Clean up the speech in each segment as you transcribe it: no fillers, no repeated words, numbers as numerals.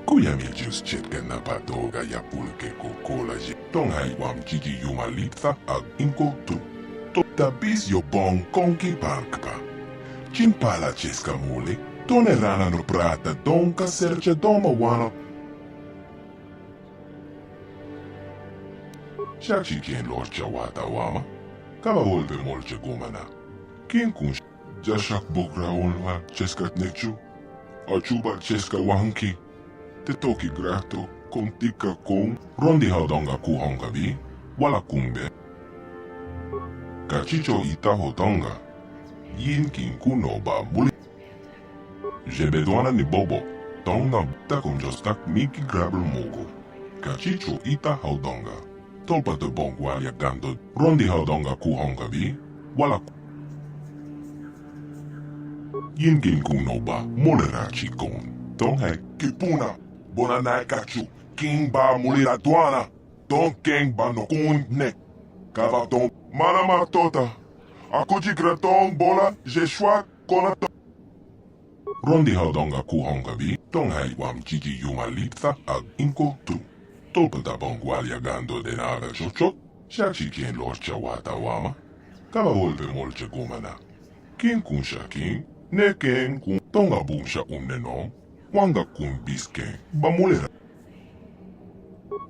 Kujamilcius chetken na patoga ya pulke kokolaji. Tong hai wam jiji yumalitha ag inko tu. To tabis yo bong konki parkpa. Chimpala cheska mule. Tone rana no prata donka serce doma wana. Shachi kien lorcha wata wama. Kama volve molche gumana. Kien kun jashak bukra ulva cheskat nekchu. Achuba cheska wanki. Te toki grato, kon tika kon, rondi haudonga ku honga vi, wala kumbe. Kachicho ita hodonga, yin kin kuno ba muli. Jebedwana ni bobo, tonga ta kon jostak miki grabel mogo. Kachicho ita haudonga, tolpa te bongwa ya gando, rondi haudonga ku honga vi, wala yin kin kuno ba molerachi kon, tonga kipuna. Bona nai kachu, king ba muli la douana, don king ba no kun nek. Kava don manama tota, akuji graton bola, je shwa kona. Rondi haudonga ku honga vi, don hai wam jiji yumalitha ag inko tu. Tolpa da bongwalia gando de naga chocho, shachi kien lorcha wata wama. Kava volve molche gumana. King kun shaking, ne king kun tonga bumsha no. Wanga kun biske, ba mulera.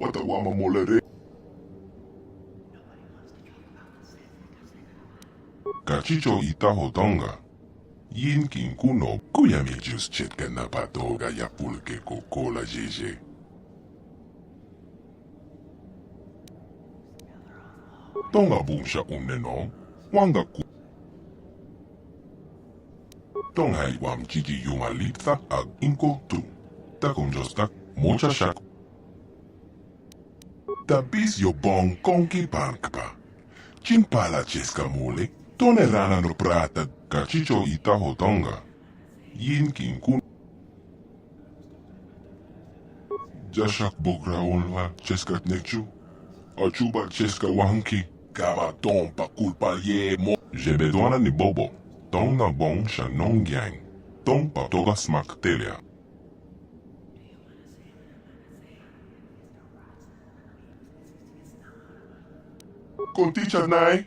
Wata wama molere. Kachicho ita hodonga. Yin kin kuno, kuyamilcius chetken na patoga ya pulke kokola jeje. Tonga bumsha no, wanga kun. Tong hai wam jiji yumalitha ag inko tu. Takon jostak mocha shak. Tabis yo bong konki parkpa. Chimpala cheska mule. Tone rana no prata. Kachicho ita hodonga. Yin kin kun. Jashak bokra ulva cheskat nekchu. Achuba cheska wanki. Kama tompa kulpa ye mo. Jebedwana ni bobo. Tong na bong sha non gyang. Tong pa toga smak telia. Konticha nai.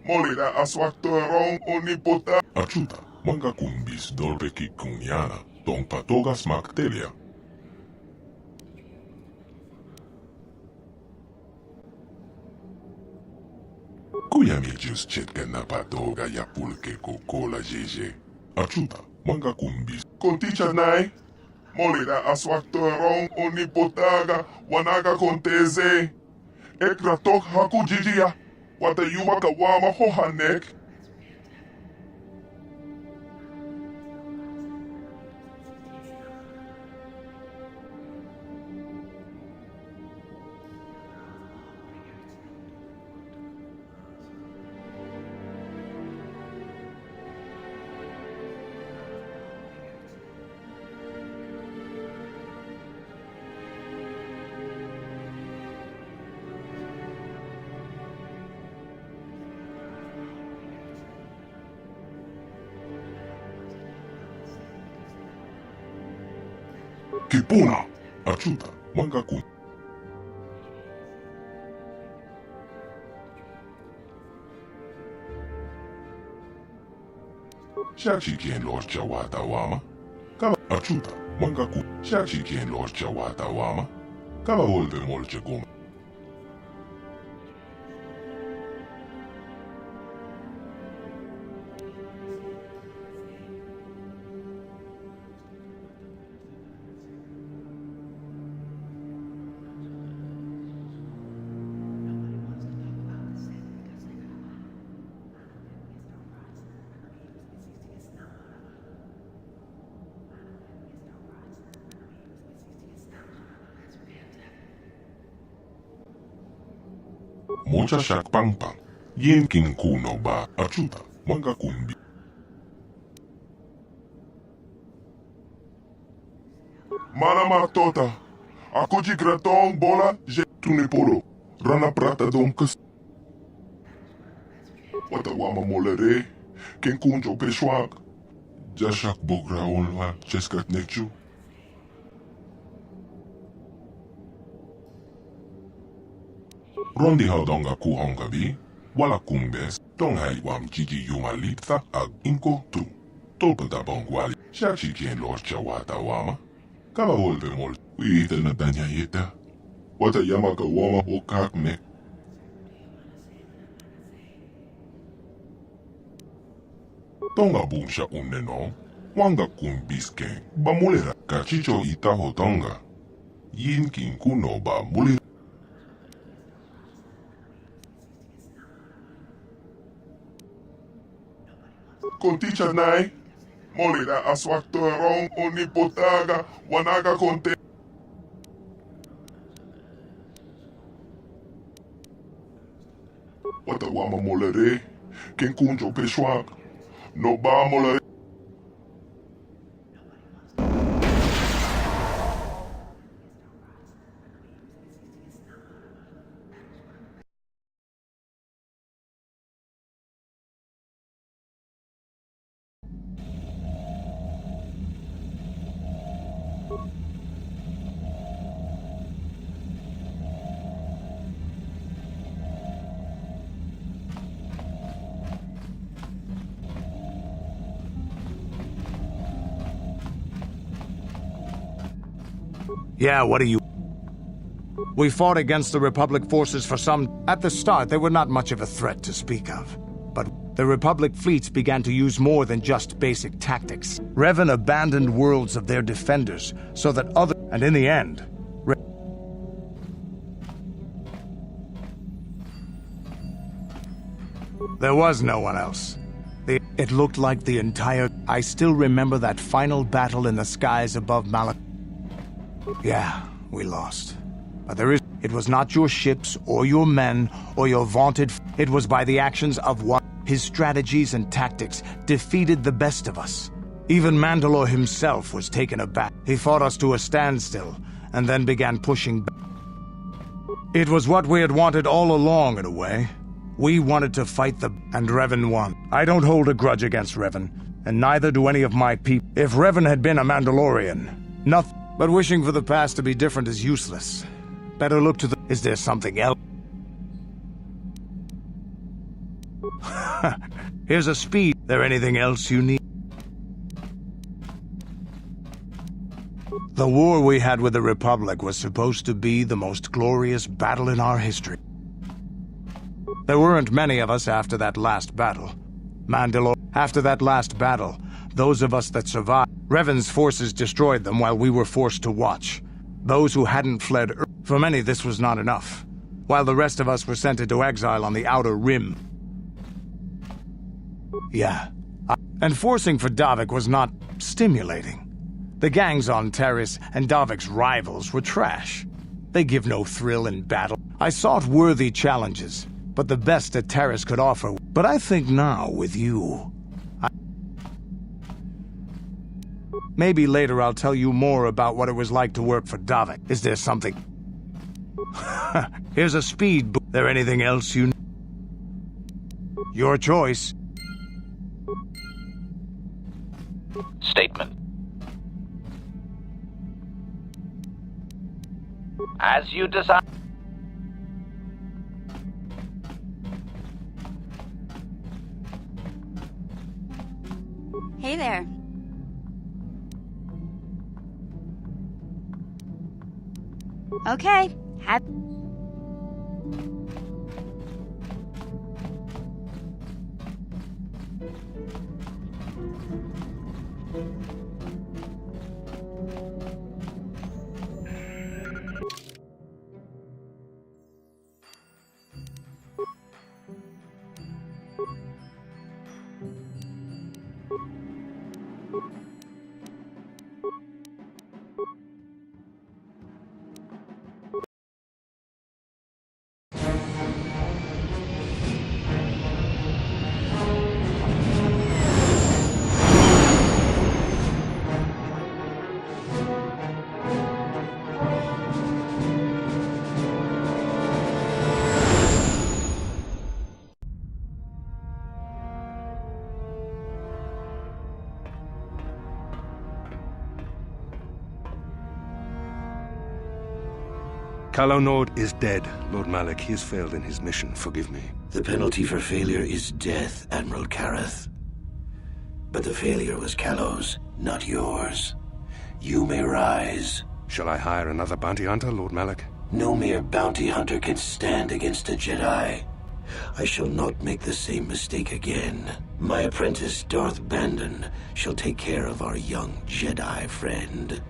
Molira aswaktorong onipota. Achuta. Wanga kumbis dolpe ki kunyana. Tong pa toga smak telia. Kuyamilcius chetken na patoga ya pulke kokola jeje. Achuta, wanga kumbis. Konticha nai. Molira aswaktorong onipotaga wanaga konteze. Ekratok haku jijia. Wata yuma kawama hohanek. Kipuna, achuta, wanga kun. Shachi kien lorcha wata wama. Kama achuta, wanga kun. Shachi kien lorcha wata wama. Kama volve molche guma. Mocha shak pang pang. Yen kin kuno ba achuta. Wanga kumbi. Mana matota. Ako ji gratong bola je tuniporo. Rana prata donkas. Watawama molere. Ken kunjo peshwak. Jashak bogra onwa cheskat nekchu. Rondi hadonga kuhonga bi. Wala kumbes. Donghai wam jiji yumalipta ag inko tu. Tolpata bongwali. Shachi kien los chawata wama. Kama volve mol. Uita na danya yeta. Wata yamaka wama okak ne. Tonga bumsha uneno. Wanga kumbiske. Ba mulera. Kachicho itaho tonga. Yin kin kuno ba mulera. Conticha nai. Molira aswaktorong onipotaga. Wanaga conte. Watawama molere. Ken kunjo peshwak. No ba molere. Yeah, what do you... We fought against the Republic forces for some... At the start, they were not much of a threat to speak of. But the Republic fleets began to use more than just basic tactics. Revan abandoned worlds of their defenders so that other... And in the end... There was no one else. It looked like the entire... I still remember that final battle in the skies above Malak... Yeah, we lost. But it was not your ships, or your men, or your vaunted... It was by the actions of one. His strategies and tactics defeated the best of us. Even Mandalore himself was taken aback. He fought us to a standstill, and then began pushing back. It was what we had wanted all along, in a way. We wanted to fight and Revan won. I don't hold a grudge against Revan, and neither do any of my people. If Revan had been a Mandalorian, nothing... But wishing for the past to be different is useless. Better look to the... Is there something else? Here's a speed. There anything else you need? The war we had with the Republic was supposed to be the most glorious battle in our history. There weren't many of us after that last battle. Mandalore... After that last battle, those of us that survived... Revan's forces destroyed them while we were forced to watch. Those who hadn't fled... For many, this was not enough. While the rest of us were sent into exile on the Outer Rim. Yeah. And forcing for Davik was not stimulating. The gangs on Terrace and Davik's rivals were trash. They give no thrill in battle. I sought worthy challenges, but the best that Terrace could offer. But I think now, with you... Maybe later I'll tell you more about what it was like to work for Davik. Is there something... Here's a speed book. There anything else you... Your choice. Statement. As you decide... Hey there. Okay. Calo Nord is dead, Lord Malak. He has failed in his mission. Forgive me. The penalty for failure is death, Admiral Kareth. But the failure was Calo's, not yours. You may rise. Shall I hire another bounty hunter, Lord Malak? No mere bounty hunter can stand against a Jedi. I shall not make the same mistake again. My apprentice, Darth Bandon, shall take care of our young Jedi friend.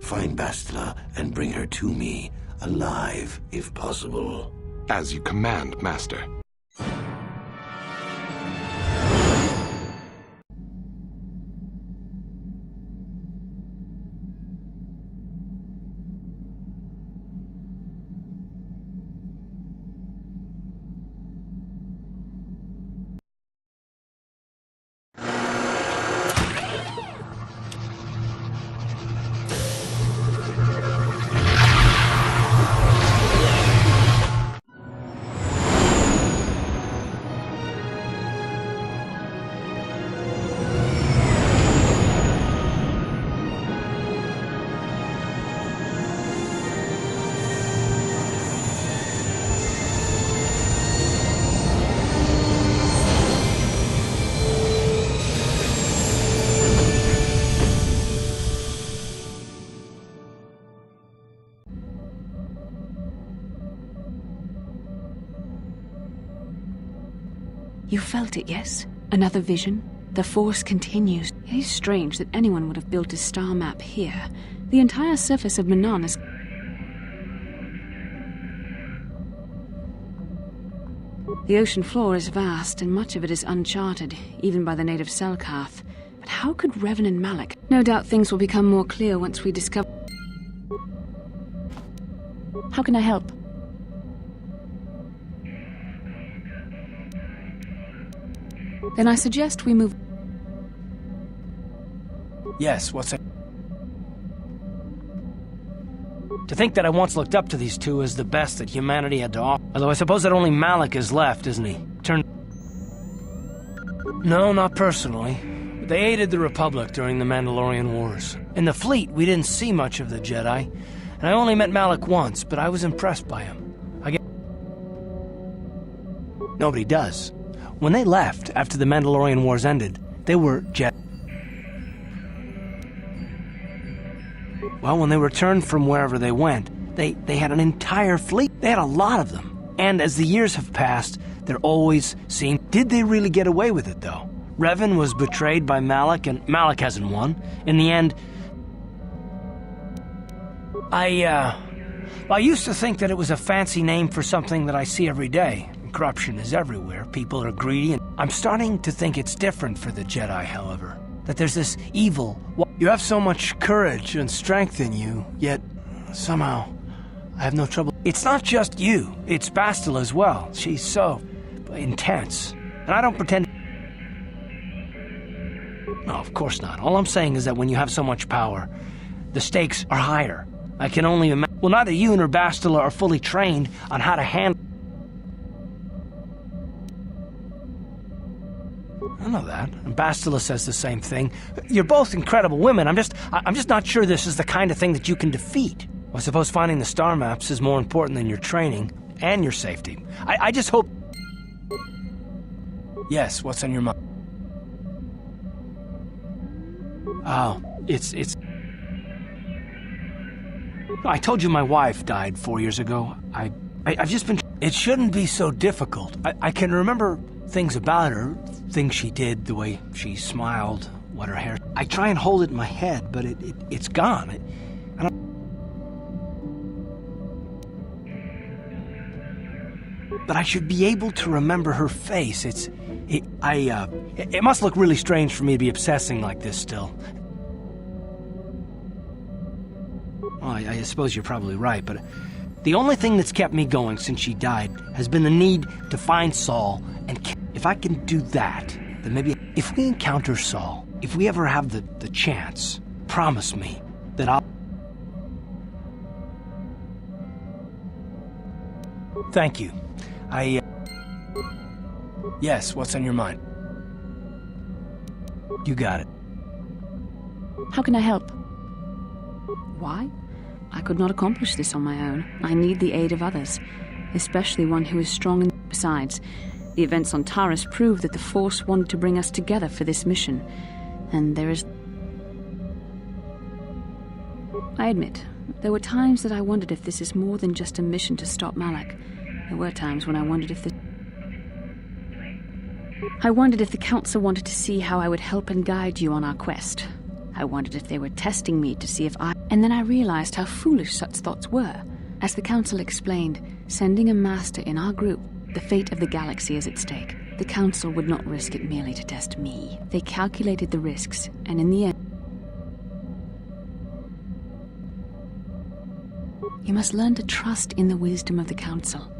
Find Bastila and bring her to me, alive, if possible. As you command, Master. You felt it, yes? Another vision? The Force continues. It is strange that anyone would have built a star map here. The entire surface of Manan is... The ocean floor is vast, and much of it is uncharted, even by the native Selkath. But how could Revan and Malak? No doubt things will become more clear once we discover... How can I help? Then I suggest we move... Yes, what's it? To think that I once looked up to these two as the best that humanity had to offer. Although I suppose that only Malak is left, isn't he? No, not personally. But they aided the Republic during the Mandalorian Wars. In the fleet, we didn't see much of the Jedi. And I only met Malak once, but I was impressed by him. Nobody does. When they left, after the Mandalorian Wars ended, they were Jedi. Well, when they returned from wherever they went, they had an entire fleet. They had a lot of them. And as the years have passed, there always seemed... Did they really get away with it, though? Revan was betrayed by Malak, and Malak hasn't won. In the end... I used to think that it was a fancy name for something that I see every day. Corruption is everywhere. People are greedy, and I'm starting to think it's different for the Jedi, however. That there's this evil... You have so much courage and strength in you, yet somehow I have no trouble. It's not just you, it's Bastila as well. She's so intense. And I don't pretend... No, of course not. All I'm saying is that when you have so much power, the stakes are higher. I can only imagine... Well, neither you nor Bastila are fully trained on how to handle... I know that. And Bastila says the same thing. You're both incredible women. I'm just not sure this is the kind of thing that you can defeat. I suppose finding the star maps is more important than your training and your safety. I just hope... Yes, what's on your mind? Oh, it's... I told you my wife died 4 years ago. I've just been... It shouldn't be so difficult. I can remember things about her, things she did, the way she smiled, what her hair... I try and hold it in my head, but it's gone. I don't... But I should be able to remember her face. It must look really strange for me to be obsessing like this still. Well, I suppose you're probably right, but The only thing that's kept me going since she died has been the need to find Saul and if I can do that, then maybe if we encounter Saul, if we ever have the chance, promise me that I'll... Thank you. Yes, what's on your mind? You got it. How can I help? Why? I could not accomplish this on my own. I need the aid of others, especially one who is strong and... Besides, the events on Taurus prove that the Force wanted to bring us together for this mission. And there is... I admit, there were times that I wondered if this is more than just a mission to stop Malak. There were times when I wondered if I wondered if the Council wanted to see how I would help and guide you on our quest. I wondered if they were testing me to see if I... And then I realized how foolish such thoughts were. As the Council explained, sending a master in our group, the fate of the galaxy is at stake. The Council would not risk it merely to test me. They calculated the risks, and in the end... You must learn to trust in the wisdom of the Council.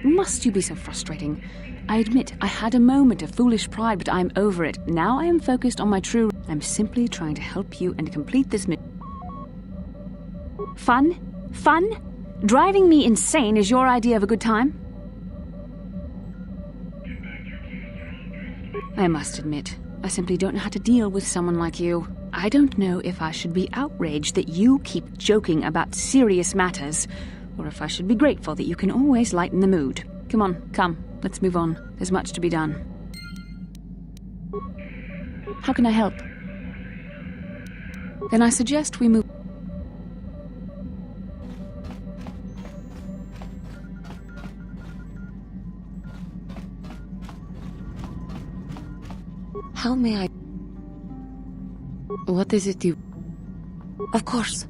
Must you be so frustrating? I admit, I had a moment of foolish pride, but I'm over it. Now I am focused on my true... I'm simply trying to help you and complete this mission. Fun? Fun? Driving me insane is your idea of a good time? I must admit, I simply don't know how to deal with someone like you. I don't know if I should be outraged that you keep joking about serious matters, or if I should be grateful that you can always lighten the mood. Come on, come, let's move on. There's much to be done. How can I help? Then I suggest we move... How may I... What is it you... Of course.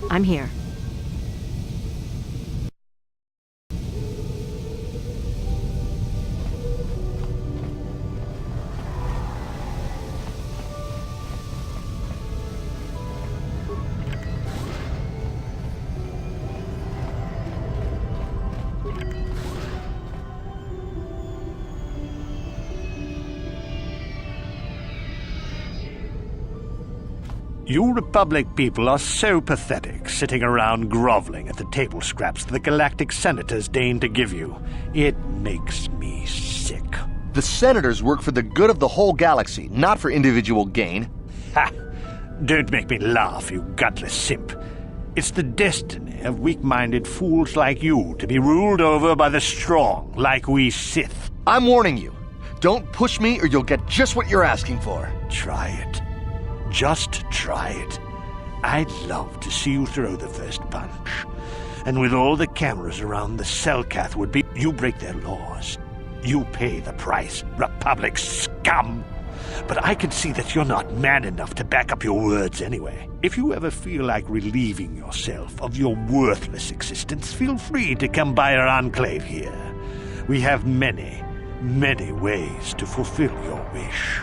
I'm here. You Republic people are so pathetic, sitting around groveling at the table scraps the galactic senators deign to give you. It makes me sick. The senators work for the good of the whole galaxy, not for individual gain. Ha! Don't make me laugh, you gutless simp. It's the destiny of weak-minded fools like you to be ruled over by the strong, like we Sith. I'm warning you. Don't push me or you'll get just what you're asking for. Try it. Just try it. I'd love to see you throw the first punch. And with all the cameras around the Selkath would be... You break their laws. You pay the price, Republic scum. But I can see that you're not man enough to back up your words anyway. If you ever feel like relieving yourself of your worthless existence, feel free to come by our enclave here. We have many, many ways to fulfill your wish.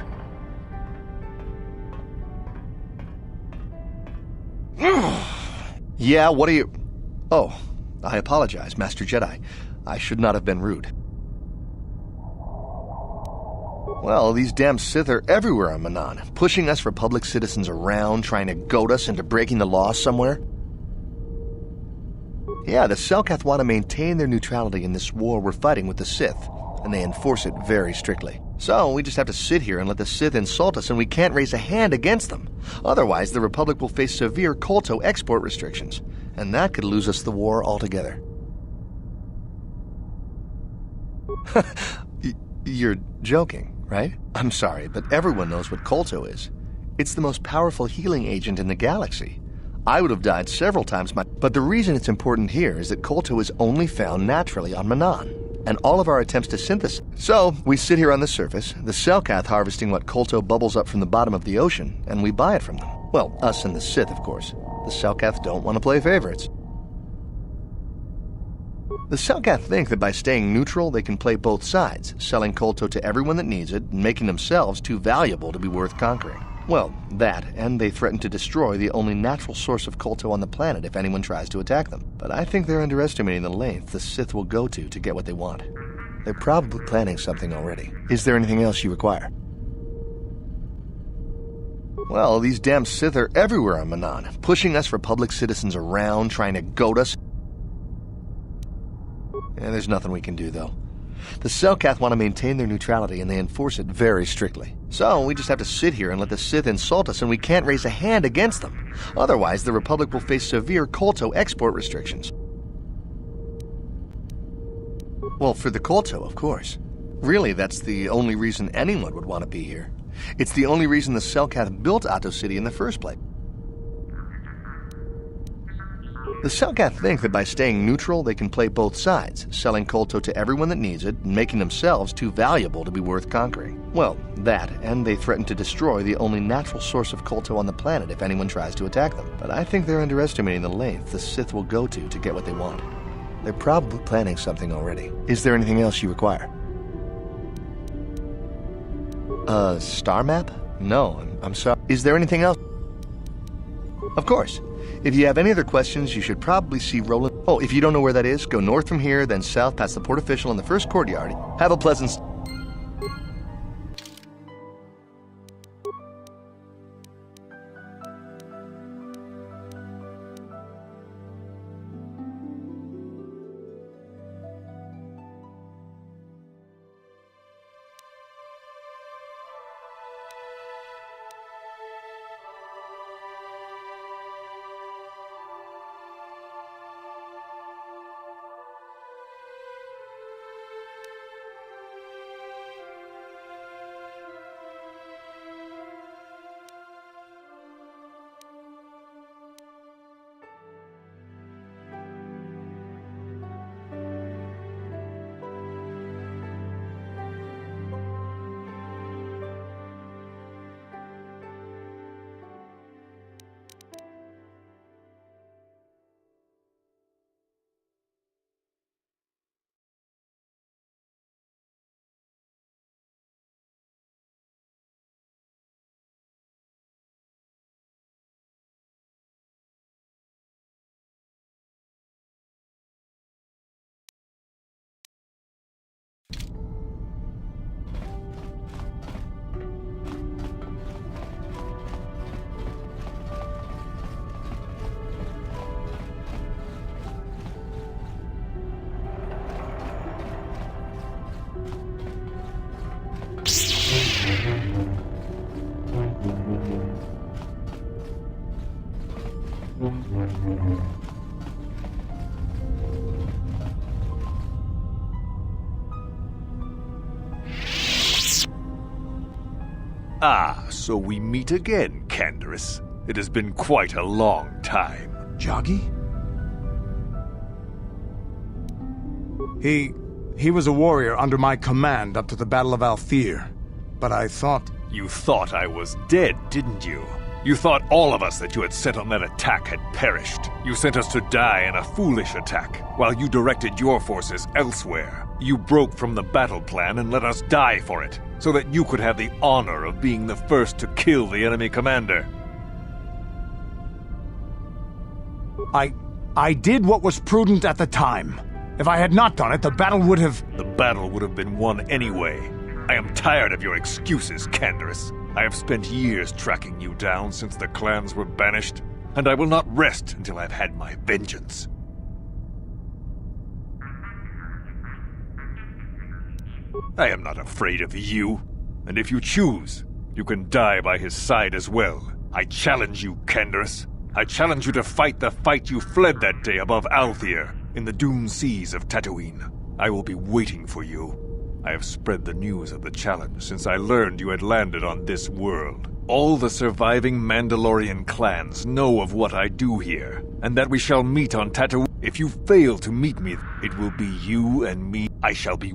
Yeah, what are you... Oh, I apologize, Master Jedi. I should not have been rude. Well, these damn Sith are everywhere on Manan, pushing us Republic citizens around, trying to goad us into breaking the law somewhere. Yeah, the Selkath want to maintain their neutrality in this war we're fighting with the Sith, and they enforce it very strictly. So we just have to sit here and let the Sith insult us, and we can't raise a hand against them. Otherwise, the Republic will face severe Kolto export restrictions, and that could lose us the war altogether. You're joking, right? I'm sorry, but everyone knows what Kolto is. It's the most powerful healing agent in the galaxy. I would have died several times, but the reason it's important here is that Kolto is only found naturally on Manan, and all of our attempts to synthesize. So, we sit here on the surface, the Selkath harvesting what Kolto bubbles up from the bottom of the ocean, and we buy it from them. Well, us and the Sith, of course. The Selkath don't want to play favorites. The Selkath think that by staying neutral, they can play both sides, selling Kolto to everyone that needs it, and making themselves too valuable to be worth conquering. Well, that, and they threaten to destroy the only natural source of Kolto on the planet if anyone tries to attack them. But I think they're underestimating the length the Sith will go to get what they want. They're probably planning something already. Is there anything else you require? Well, these damn Sith are everywhere on Manan, pushing us Republic citizens around, trying to goad us. Yeah, there's nothing we can do, though. The Selkath want to maintain their neutrality, and they enforce it very strictly. So we just have to sit here and let the Sith insult us, and we can't raise a hand against them. Otherwise, the Republic will face severe Kolto export restrictions. Well, for the Kolto, of course. Really, that's the only reason anyone would want to be here. It's the only reason the Selkath built Otto City in the first place. The Selkath think that by staying neutral, they can play both sides, selling Kolto to everyone that needs it, and making themselves too valuable to be worth conquering. Well, that, and they threaten to destroy the only natural source of Kolto on the planet if anyone tries to attack them. But I think they're underestimating the length the Sith will go to get what they want. They're probably planning something already. Is there anything else you require? A star map? No, I'm sorry. Is there anything else? Of course. If you have any other questions, you should probably see Roland. Oh, if you don't know where that is, go north from here, then south past the port official in the first courtyard. Have a pleasant... Ah, so we meet again, Canderous. It has been quite a long time. Joggy? He was a warrior under my command up to the Battle of Althir. But I thought... You thought I was dead, didn't you? You thought all of us that you had sent on that attack had perished. You sent us to die in a foolish attack, while you directed your forces elsewhere. You broke from the battle plan and let us die for it, so that you could have the honor of being the first to kill the enemy commander. I did what was prudent at the time. If I had not done it, the battle would have... The battle would have been won anyway. I am tired of your excuses, Canderous. I have spent years tracking you down since the clans were banished, and I will not rest until I've had my vengeance. I am not afraid of you, and if you choose, you can die by his side as well. I challenge you, Canderous. I challenge you to fight the fight you fled that day above Althir, in the dune seas of Tatooine. I will be waiting for you. I have spread the news of the challenge since I learned you had landed on this world. All the surviving Mandalorian clans know of what I do here, and that we shall meet on Tatooine. If you fail to meet me, it will be you and me. I shall be...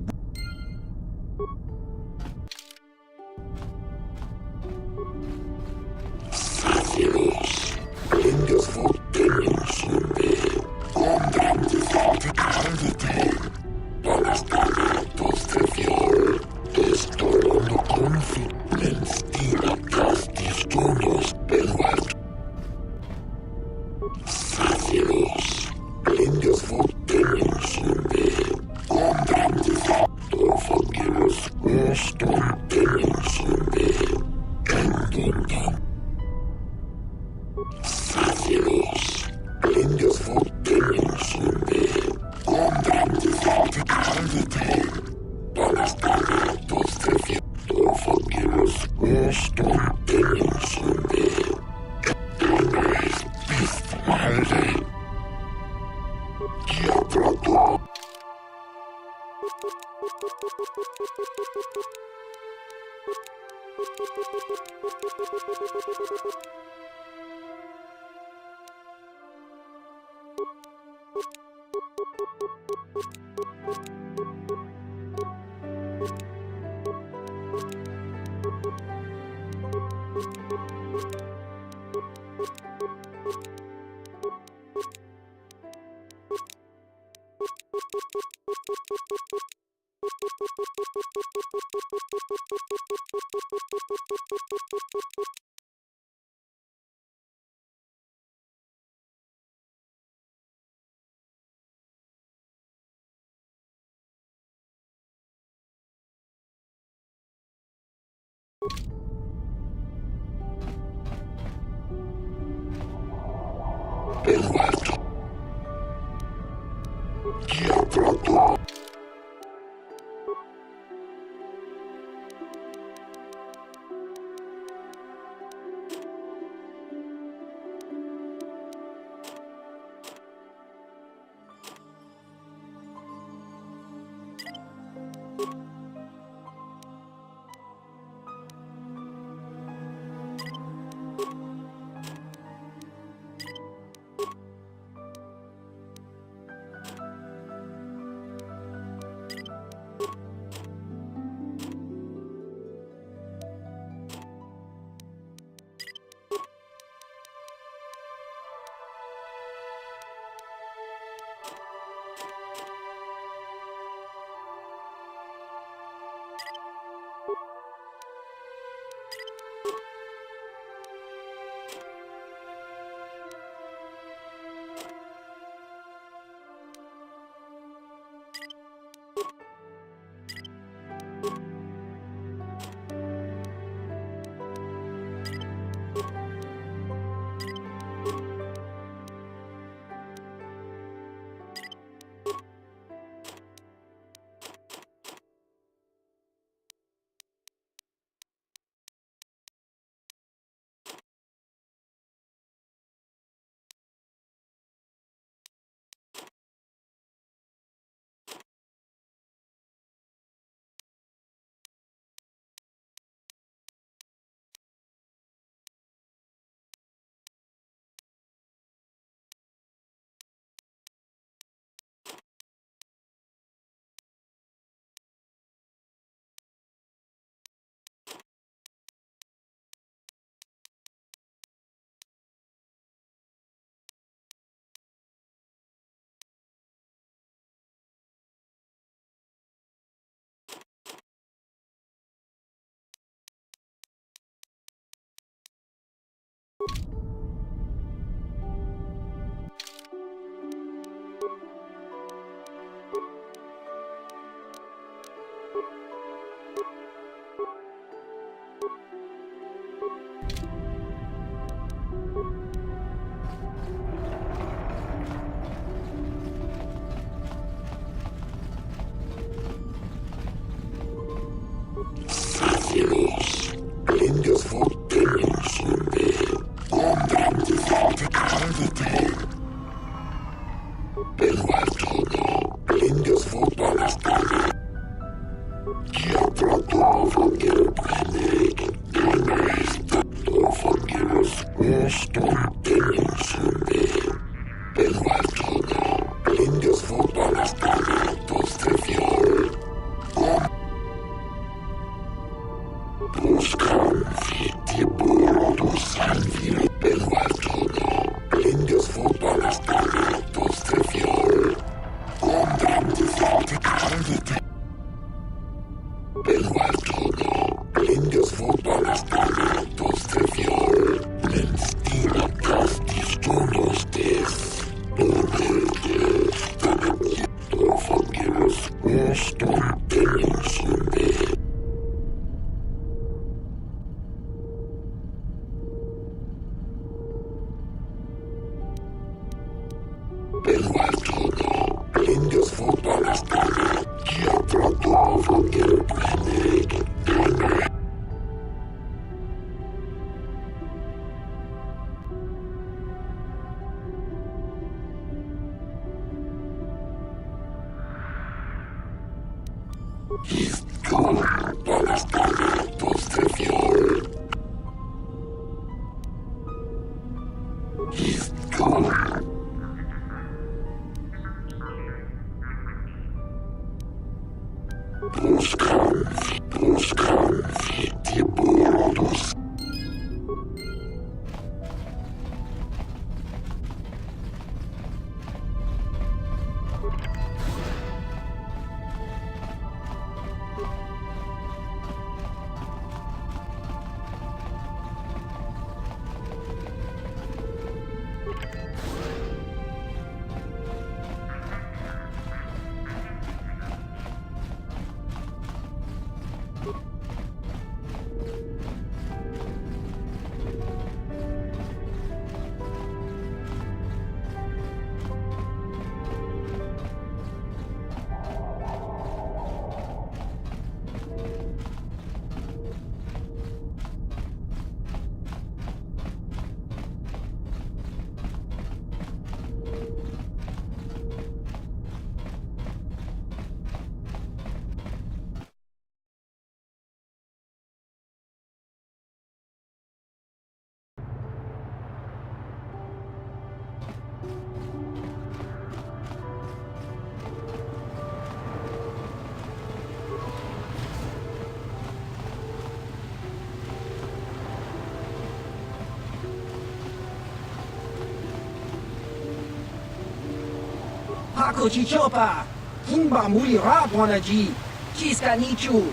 Pakuchi chopa, kimba muli raponaji, chiska nichu.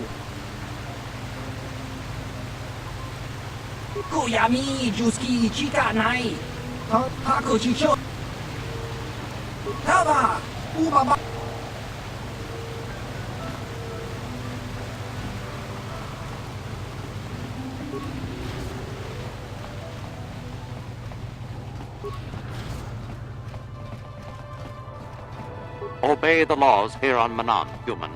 Koyami juski chika nai. Pakuchi chopa. Taba, ubaba. Obey the laws here on Manan, human.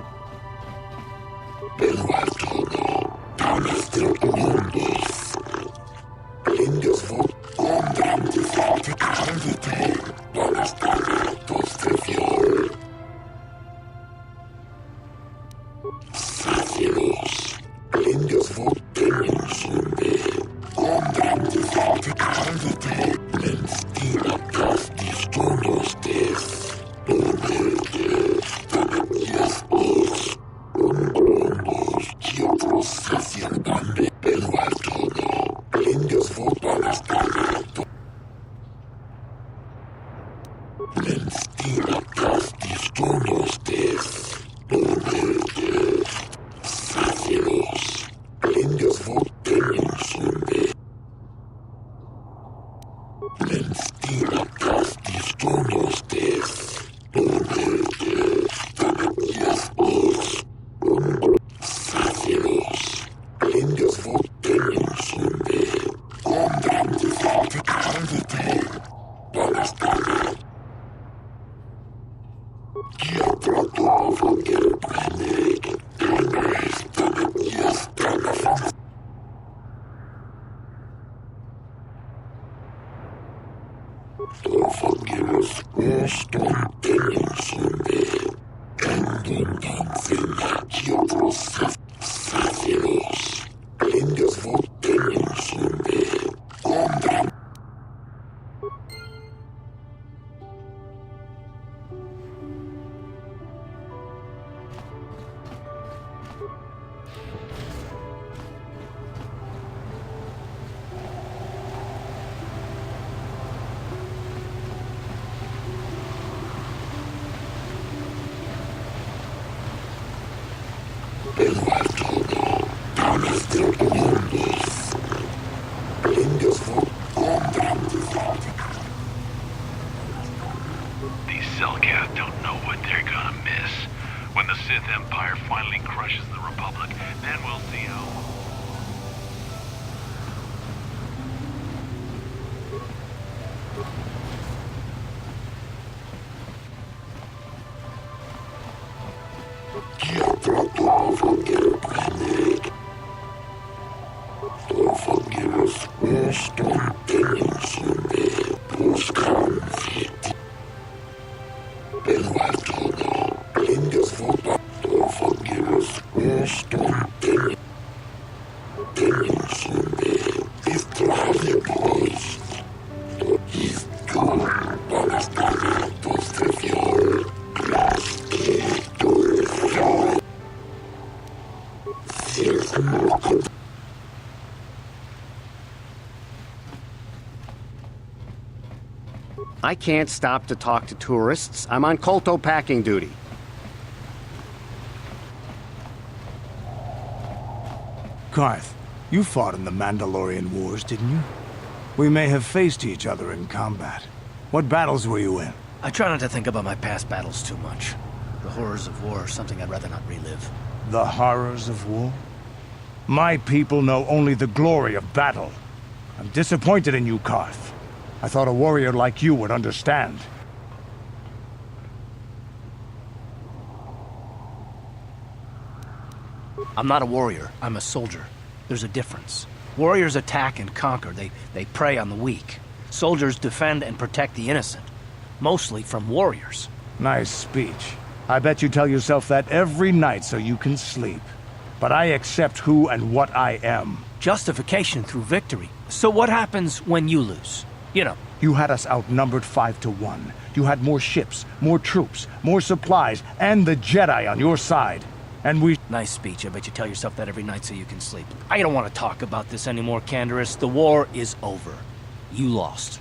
These Selkath don't know what they're gonna miss. When the Sith Empire finally crushes the Republic, then we'll see how... I can't stop to talk to tourists. I'm on Kotor packing duty. Karth, you fought in the Mandalorian Wars, didn't you? We may have faced each other in combat. What battles were you in? I try not to think about my past battles too much. The horrors of war are something I'd rather not relive. The horrors of war? My people know only the glory of battle. I'm disappointed in you, Karth. I thought a warrior like you would understand. I'm not a warrior, I'm a soldier. There's a difference. Warriors attack and conquer, they prey on the weak. Soldiers defend and protect the innocent. Mostly from warriors. Nice speech. I bet you tell yourself that every night so you can sleep. But I accept who and what I am. Justification through victory. So what happens when you lose? You know. You had us outnumbered 5-1. You had more ships, more troops, more supplies, and the Jedi on your side. And we... Nice speech. I bet you tell yourself that every night so you can sleep. I don't want to talk about this anymore, Canderous. The war is over. You lost.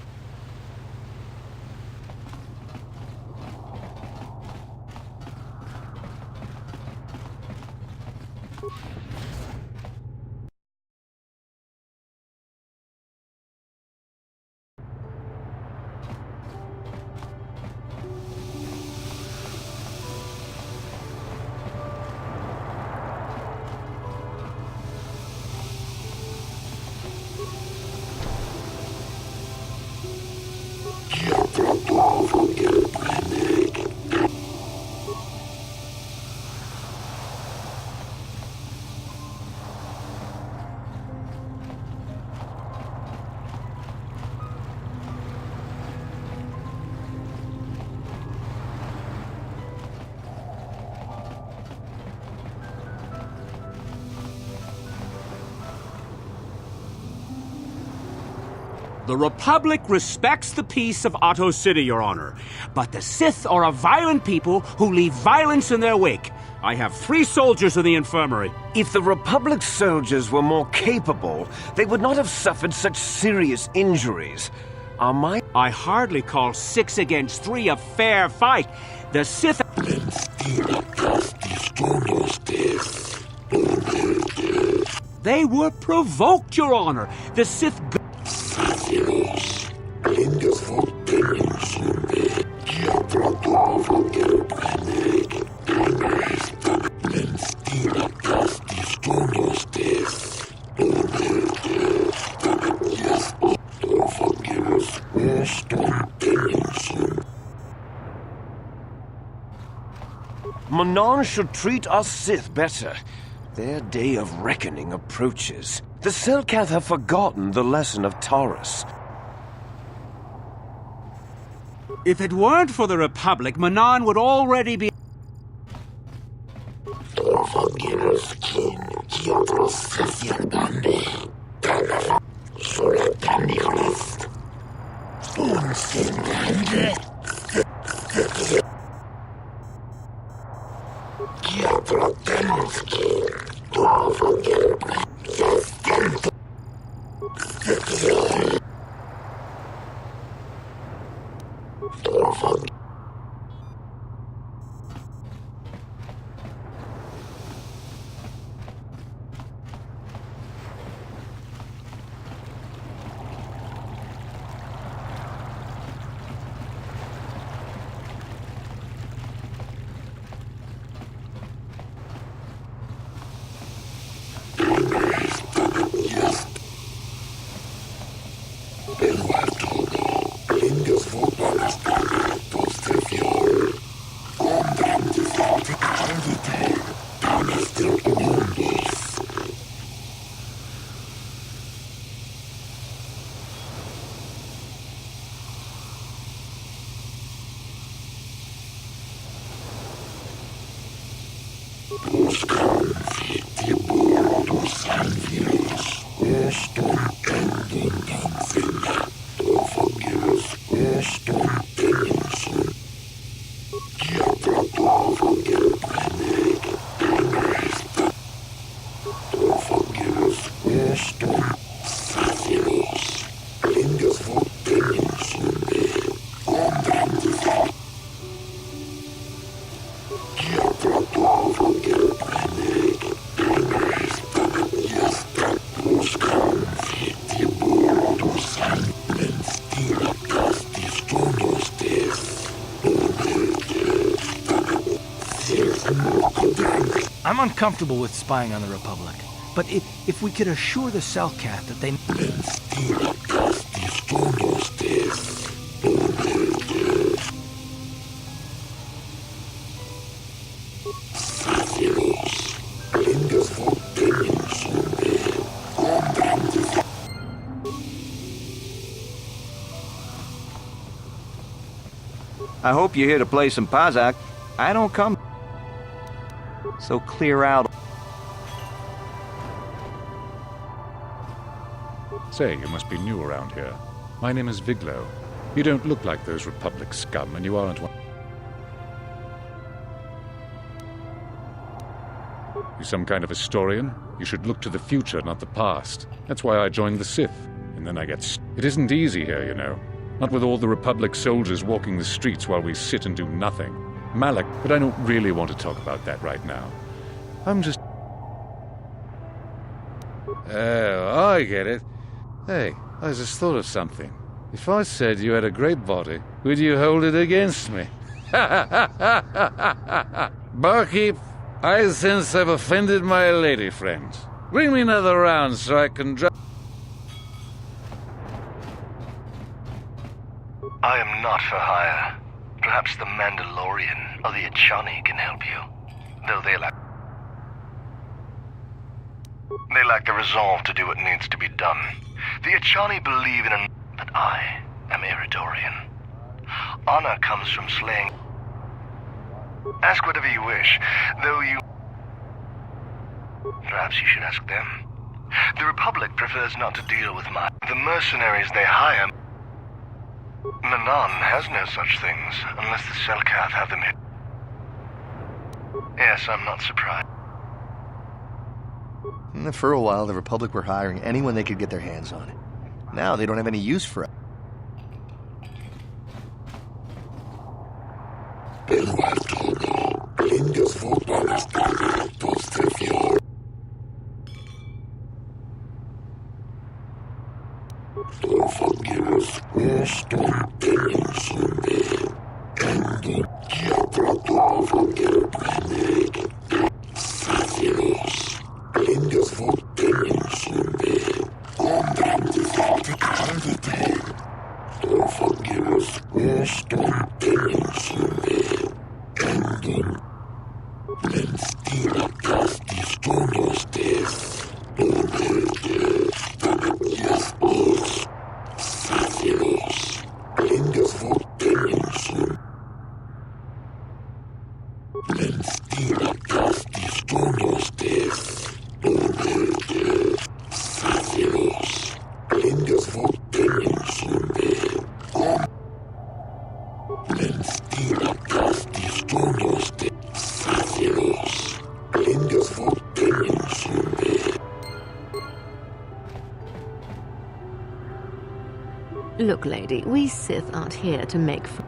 The Republic respects the peace of Otto City, Your Honor. But the Sith are a violent people who leave violence in their wake. I have 3 soldiers in the infirmary. If the Republic's soldiers were more capable, they would not have suffered such serious injuries. I hardly call 6 against 3 a fair fight. The Sith... They were provoked, Your Honor. The Sith... Manon should treat us Sith better. Their day of reckoning approaches. The Selkath have forgotten the lesson of Taurus. If it weren't for the Republic, Manon would already be... I'm uncomfortable with spying on the Republic, but if we could assure the Selkath that they... I hope you're here to play some Pazak. I don't come... So clear out. Say, you must be new around here. My name is Viglo. You don't look like those Republic scum, and you aren't one. You some kind of historian? You should look to the future, not the past. That's why I joined the Sith, and then I get... It isn't easy here, you know. Not with all the Republic soldiers walking the streets while we sit and do nothing. Malak, but I don't really want to talk about that right now. I'm just... Oh, I get it. Hey, I just thought of something. If I said you had a great body, would you hold it against me? Barkeep, I sense I've offended my lady friends. Bring me another round so I can drop... I am not for hire. Perhaps the Mandalorian or the Achani can help you. Though they lack the resolve to do what needs to be done. The Achani believe in but I am Iridorian. Honor comes from slaying. Ask whatever you wish, though you... Perhaps you should ask them. The Republic prefers not to deal with the mercenaries they hire. Manon has no such things, unless the Selkath have them hit. Yes, I'm not surprised. For a while, the Republic were hiring anyone they could get their hands on. Now they don't have any use for it. Look, lady, we Sith aren't here to make fun.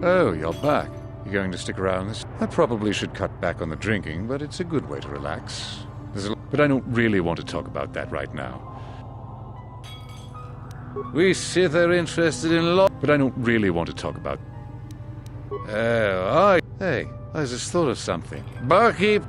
Oh, you're back. You going to stick around this? I probably should cut back on the drinking, but it's a good way to relax. But I don't really want to talk about that right now. We Sith are interested in but I don't really want to talk about... Hey, I just thought of something. Barkeep!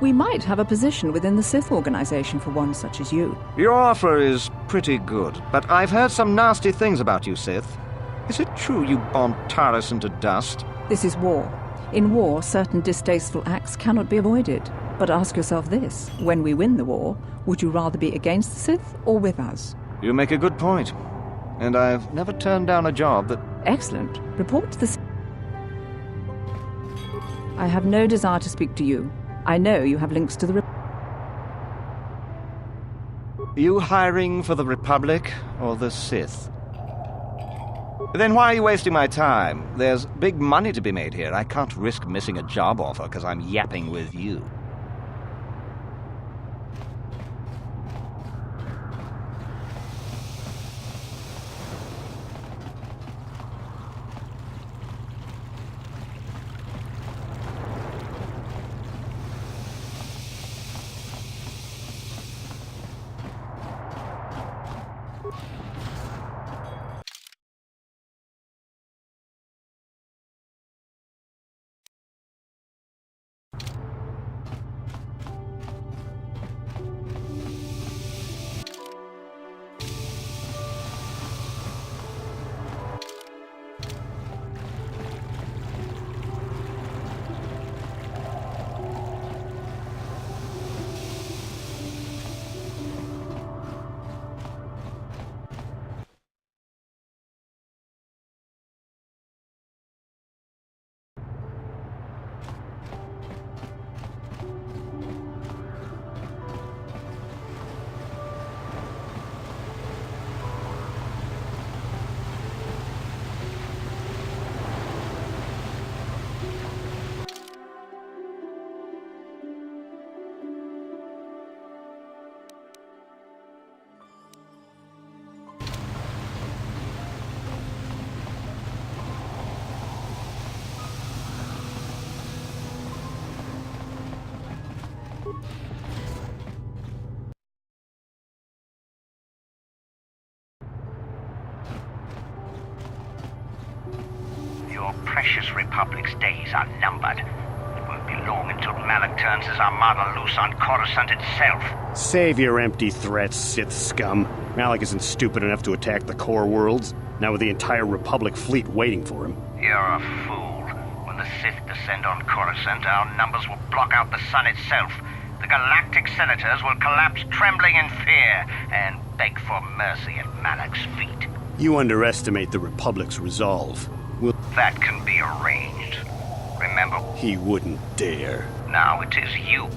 We might have a position within the Sith organization for one such as you. Your offer is pretty good, but I've heard some nasty things about you, Sith. Is it true you bombed Taris into dust? This is war. In war, certain distasteful acts cannot be avoided. But ask yourself this, when we win the war, would you rather be against the Sith or with us? You make a good point. And I've never turned down a job that... Excellent. Report to the... I have no desire to speak to you. I know you have links to the... You hiring for the Republic or the Sith? Then why are you wasting my time? There's big money to be made here. I can't risk missing a job offer because I'm yapping with you. Your precious Republic's days are numbered. It won't be long until Malak turns his armada loose on Coruscant itself. Save your empty threats, Sith scum. Malak isn't stupid enough to attack the core worlds, now with the entire Republic fleet waiting for him. You're a fool. When the Sith descend on Coruscant, our numbers will block out the sun itself. The galactic senators will collapse trembling in fear and beg for mercy at Malak's feet. You underestimate the Republic's resolve. That can be arranged. Remember... He wouldn't dare. Now it is you.